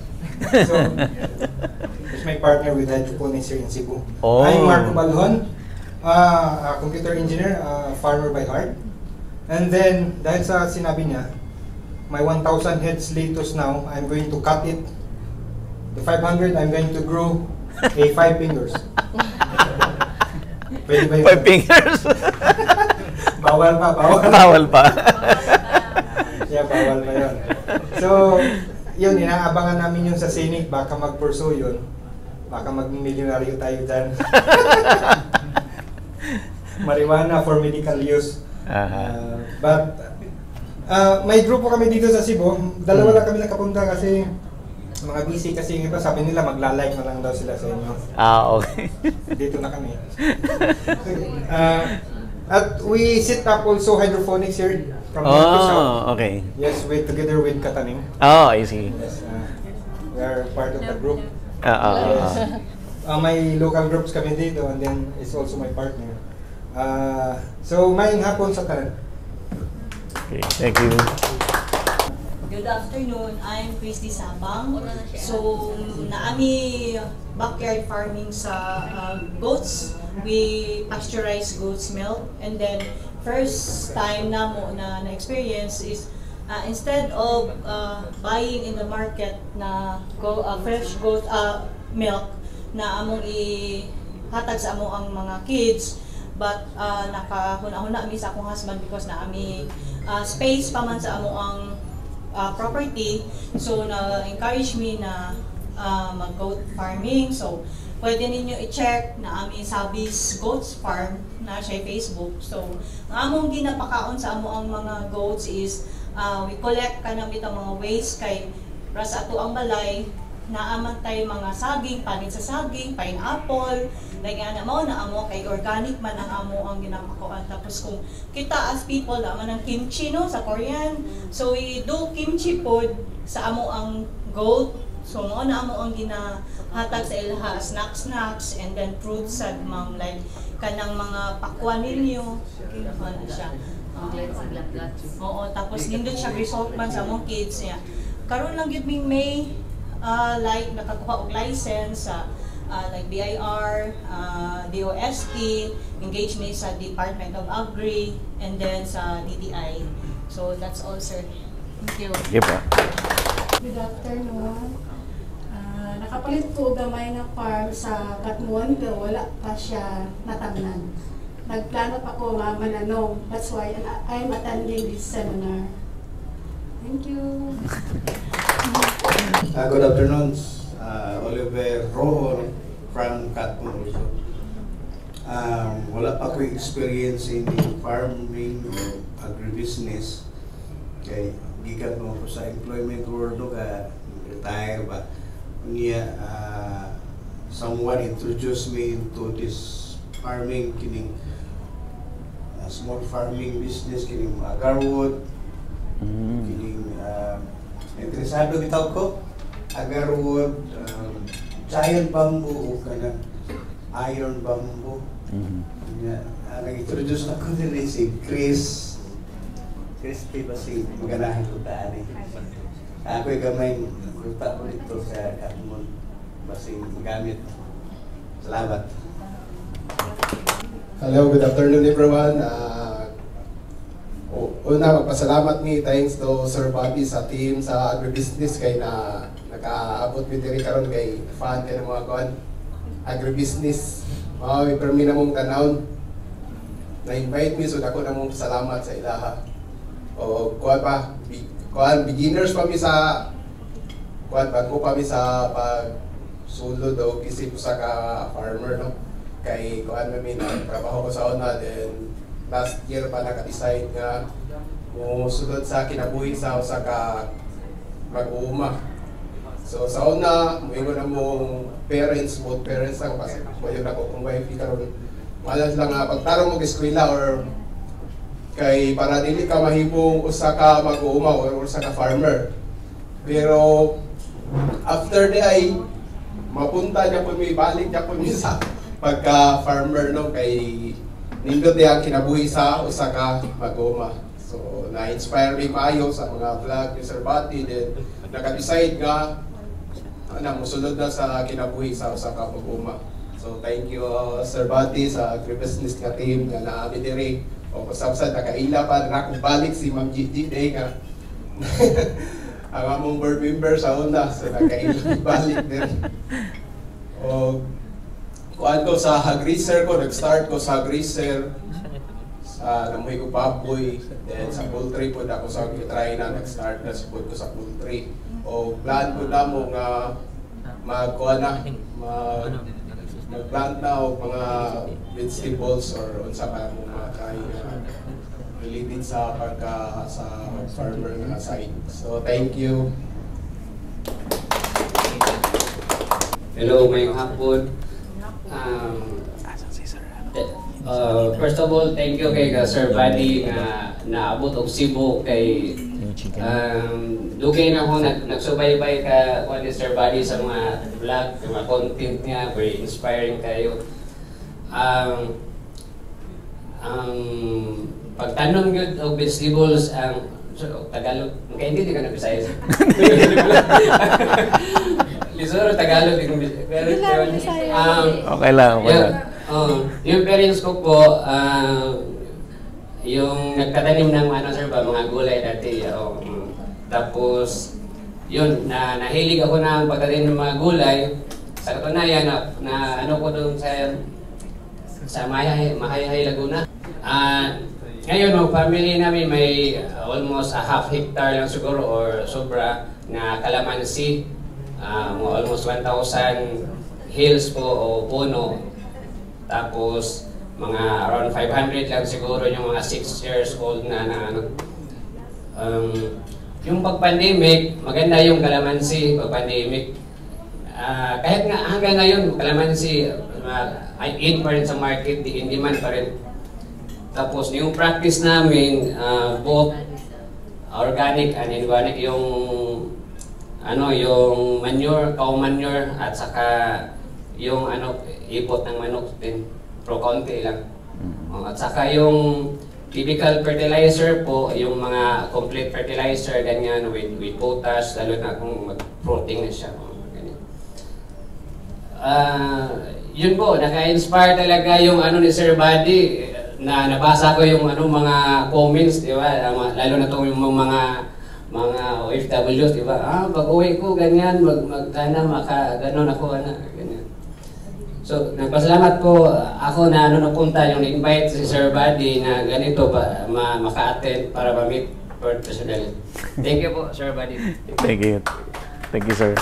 So, here's my partner with hydroponics here in Cebu. Oh. I'm Marco Balhon, a computer engineer, farmer by heart. And then, dahil sa sinabi niya, my 1,000 heads lettuce now, I'm going to cut it. The 500, I'm going to grow a 5 fingers. Pwede ba yun? 5 fingers? Bawal pa, bawal. Bawal pa. Yeah, bawal pa yun. So, yun, inaabangan namin yun sa Senate, baka mag-pursue yun. Baka mag-milyonaryo tayo dyan. Marijuana for medical use. But, may grupo kami dito sa Cebu. Dalawa lang kami nakapunta kasi mga busy kasi yung iba sabi nila magla-like na lang daw sila sa inyo. Okay. Dito na kami. At we set up also hydroponics here from okay. Yes, together with Kataning. Oh, I see. Yes, we are part of the group. Yes. May local groups kami dito and then it's also my partner. So, maayong hapon sa tanan. Okay, thank you. Good afternoon, I'm Christy Sabang. So, naami backyard farming sa goats. We pasteurize goat's milk. And then, first time namo na experience is instead of buying in the market na fresh goat milk na among ihatag sa amo ang mga kids, but nakahuna-huna mi sa akong husband because naami space pa man sa amo ang property, so na-encourage me na mag-goat farming. So, pwede ninyo i-check na aming Sabis Goats Farm na siya Facebook. So, ang among ginapakaon sa amo ang mga goats is we collect ka na bitang mga waste kay ras ato ang balay naaman tayo mga saging, panin sa saging, pineapple, like na mo na amo kay organic man ang amo ang ginapakaon. Tapos kung kita as people naman ang kimchi no sa Korean, so we do kimchi food sa amo ang goat. So mo na amo ang ginahatag sa ilaha snacks and then fruits sad ma'am like kanang mga pakwan ninyo ano siya. Oo, tapos nindot siya result man sa among kids niya. Karon lang gid ming May like nakakuha og license sa like BIR, DOST, engage me sa Department of Agri, and then sa DTI. So that's all, sir. Thank you. Good afternoon. Nakapalit ko gamay na farm sa Katmuan, pero wala pa siya natamnan. Nagplano pa ko mananong. That's why I'm attending this seminar. Thank you. Good afternoon, Oliver Rojo from Katmon also. Wala pa ko experience in farming or agribusiness. Okay, gikan mo ko sa employment world ka retire ba. Niya someone introduced me into this farming kining small farming business kining agarwood kining interesado bitaw ko agarwood giant bamboo o kana iron bamboo nag-introduce na ko din si Chris ba si maganahin ko daan ako'y gamay punta ko dito sa Katmon basing magamit. Salamat. Hello, good afternoon everyone. Una, magpasalamat mi thanks to Sir Bobby sa team sa agribusiness kay na nakaabot mi diri karon kay fan kay mga kuan agribusiness. Permi na mong tanawon. Na-invite mi so dako na mong salamat sa ilaha. O kuan pa beginners pa mi sa kuan bago pa mi sa pagsulod o isip sa ka farmer no kay kuan mi na trabaho ko sa una then last year pa naka-decide nga mo sulod sa kinabuhi sa usa ka mag-uuma. So sa una moingon na mong parents both parents ako kasi moyo na ko kung wife karon wala lang pagtarong mo eskwela or kay para dili ka mahimong usa ka mag-uuma or usa ka farmer. Pero after the ay mapunta niya po may balik niya po sa pagka-farmer no kay nindot niya kinabuhi sa usa ka mag-uuma. So na-inspire mi maayo sa mga vlog ni Sir Bati then naka-decide nga na musulod na sa kinabuhi sa usa ka mag-uuma. So thank you Sir Bati sa agribusiness ka team nga naami diri o kasabsad nakaila pa na kung balik si Ma'am Gigi day nga ang among board member sa una so nakaila balik din. O kuan ko sa hagriser ko nag-start ko sa hagriser sa namuhi ko baboy then sa poultry po ako sa try na nag-start na sa ko sa poultry. O plan ko na mo nga magkuha na mag-plant na o mga vegetables or unsa pa mo mga try related sa pagka sa farmer nga side. So thank you. Hello, ngayong hapon. First of all, thank you kay Sir Buddy nga naabot og Cebu kay dugay na ako nagsubaybay ka ni Sir Buddy sa mga vlog, mga content niya, very inspiring kayo. Pagtanong yun og vegetables ang Tagalog, kaya hindi ka na Bisaya. Lisoro Tagalog din pero okay lang. Yung parents ko po yung nagtatanim ng sir ba mga gulay dati tapos yun nahilig ako ng pagtatanim ng mga gulay sa katunayan na ano ko doon sa Mahayhay Laguna. Ngayon ang family namin may almost a half hectare lang siguro or sobra na kalamansi. Almost 1,000 hills po o puno. Tapos mga around 500 lang siguro yung mga 6 years old na yung pag-pandemic, maganda yung kalamansi pag-pandemic. Kahit nga hanggang ngayon, kalamansi ay in pa rin sa market, in demand pa rin. Tapos yung practice namin, both organic and inorganic, yung yung manure, cow manure at saka yung ipot ng manok din, pro konti lang. At saka yung typical fertilizer po, yung mga complete fertilizer ganyan with potash, lalo na kung mag-protein na siya. Yun po, naka-inspire talaga yung ni Sir Buddy na nabasa ko yung mga comments, di ba? Lalo na itong yung mga OFWs, di ba? Pag-uwi ko, ganyan, gano'n ako, ganyan. So, nagpasalamat po ako na napunta yung invite si Sir Buddy na ganito ba, maka-attend para ma-meet personally. Thank you po, Sir Buddy. Thank you. Thank you, sir.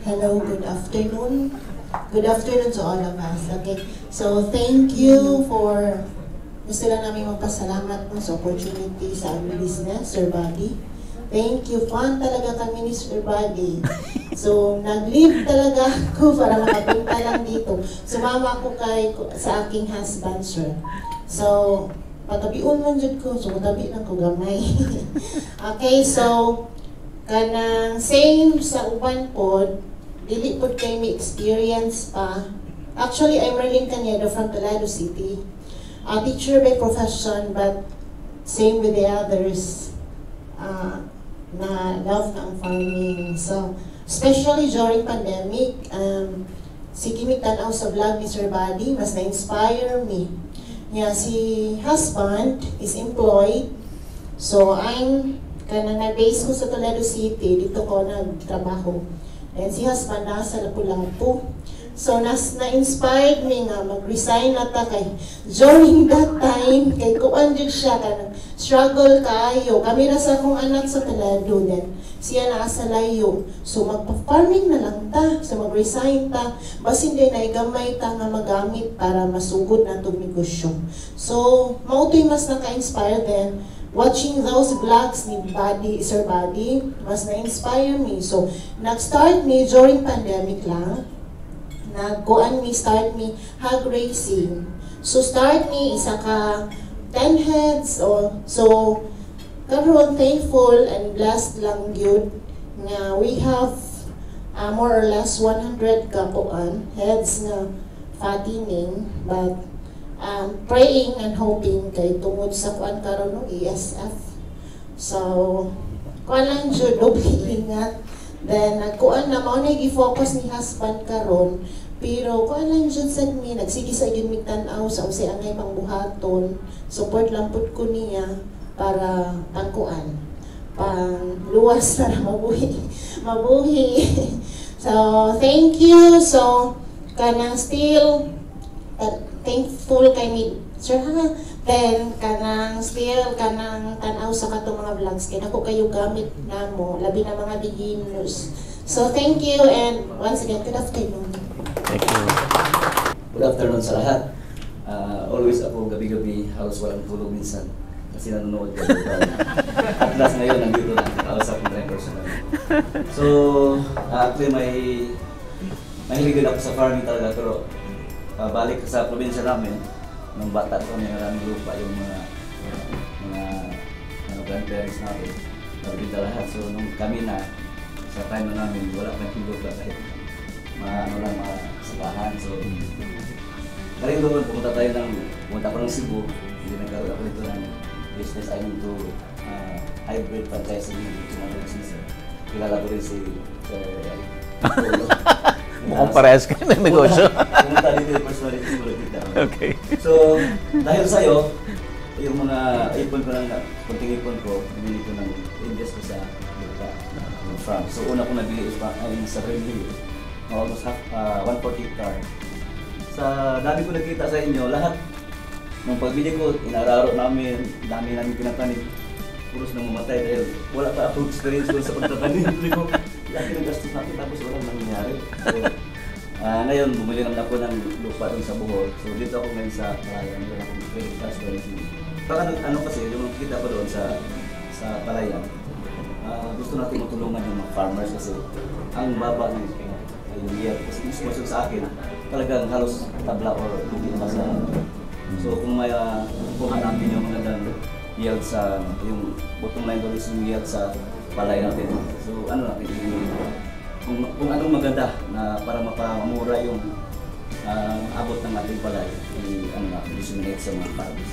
Hello, good afternoon. Good afternoon to all of us. Okay, so thank you for gusto lang namin magpasalamat po sa opportunity sa business, Sir Buddy. Thank you. Fun talaga kami ni Sir Buddy. So, nag-leave talaga ako para makapunta lang dito. Sumama ako sa aking husband, sir. So, patabiun man dyan ko. So, tabi lang ko gamay. Okay, so, kanang same sa uban po, dili po kayo may experience pa. Actually, I'm Marlene Canedo from Toledo City. A teacher by profession, but same with the others na love ng farming. So, especially during pandemic, sige mi tanaw sa vlog ni Sir Buddy, mas na-inspire me. Si husband is employed, so I'm na-base ko sa Toledo City, dito ko nagtrabaho. And si husband nasa Lapu-Lapu. So, na-inspired me nga, mag-resign na ta kay during that time, kay kuan dyan siya, struggle kayo. Kami na sa akong anak sa Toledo din. Siya nasa layo. So, magpa-farming na lang ta. So, mag-resign ta. Basin din na igamay ta nga magamit para masugod na itong negosyo. So, mauto'y mas naka-inspire din. Watching those vlogs ni Sir Buddy, mas na-inspire me. So, nag-start me during pandemic lang, na start me hog racing. So start me isa ka 10 heads or so karon thankful and blessed lang gyud nga we have more or less 100 kapuan heads nga fattening, but praying and hoping kay tungod sa kuan karon no ESF. So kuan lang jud doble ingat. Then nagkuan na mao na gi-focus ni husband karon. Pero kuan lang jud sad mi nagsige sa gyud mig tan-aw sa usay angay pangbuhaton. Support lang pud ko niya para pangkuan. Pang luwas para mabuhi. So thank you. So kanang still thankful kay mi sir ha. Then kanang still kanang tan-aw sa katong mga vlogs kay nako kayo gamit namo labi na mga beginners. So thank you and once again good afternoon. Thank you. Good afternoon sa lahat. Always ako gabi-gabi halos walang tulog minsan kasi nanonood ko. At last ngayon nandito na kausap ng drivers namin. So actually mahilig ako sa farming talaga pero balik sa probinsya namin nung bata ko may maraming lupa yung mga grandparents natin. Nabinta lahat. So nung kami na sa time na namin wala pang lupa kahit mga sabahan. So galing doon pumunta ko ng Cebu. Hindi nagkaroon ako dito ng business. I need to hybrid franchising ito mga business. Kilala ko rin si mukhang parehas kayo ng negosyo. Pumunta dito yung personality mo kita. Okay. So dahil sa'yo, yung mga ipon ko lang, kunting ipon ko, bumili ko ng invest ko sa farm. So una ko nabili sa Brimley. Almost 140 hectare. Sa dami ko nakita sa inyo, lahat ng pagbili ko, inararo namin, dami namin pinatanim. Puros nang mamatay dahil wala pa ako experience ko sa pagtatanim. Sabi ko, laki ng gastos natin tapos walang nangyayari. So, ngayon, bumili naman ako ng lupa doon sa Bohol. So dito ako ngayon sa Palayan. Meron akong credit cash doon. Parang ano kasi, yung kita pa doon sa Palayan. Gusto natin matulungan yung mga farmers kasi ang baba ng yung yield. Kasi mismo sa akin, talagang halos tabla or lugi pa sa so kung may kuha natin yung magandang yield sa yung bottom line doon is yung yield sa palay natin. So ano natin kung anong maganda na para mapamura yung abot ng ating palay ano natin disseminate sa mga farmers.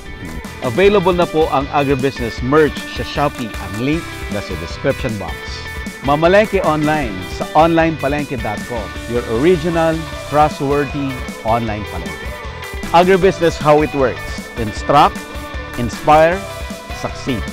Available na po ang agribusiness merch sa Shopee. Ang link nasa description box. Mamalengke online sa onlinepalengke.com, your original, trustworthy online palengke. Agribusiness, how it works. Instruct, inspire, succeed.